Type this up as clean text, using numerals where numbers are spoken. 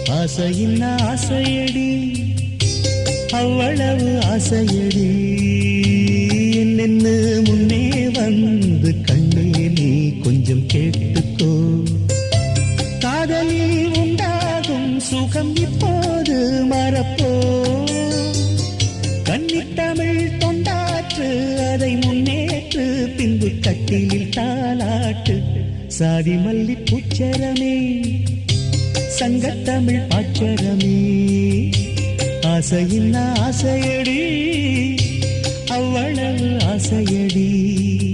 ஆசையின் ஆசையடி அவ்வளவு ஆசையடி என்னென்னு முன்னே வந்து கண்ணே நீ கொஞ்சம் கேட்டுக்கோ. காதலில் உண்டாகும் சுகம் இப்போது மறப்போ. கன்னித்தமிழ் தொண்டாற்று அதை முன்னேற்று பின்பு கட்டிலில் தாலாட்டு. சாதி மல்லி பூச்சரமே சங்கத்தமிழ் பாச்சரமே ஆசையின் ஆசையடி அவ்வளவு ஆசையடி.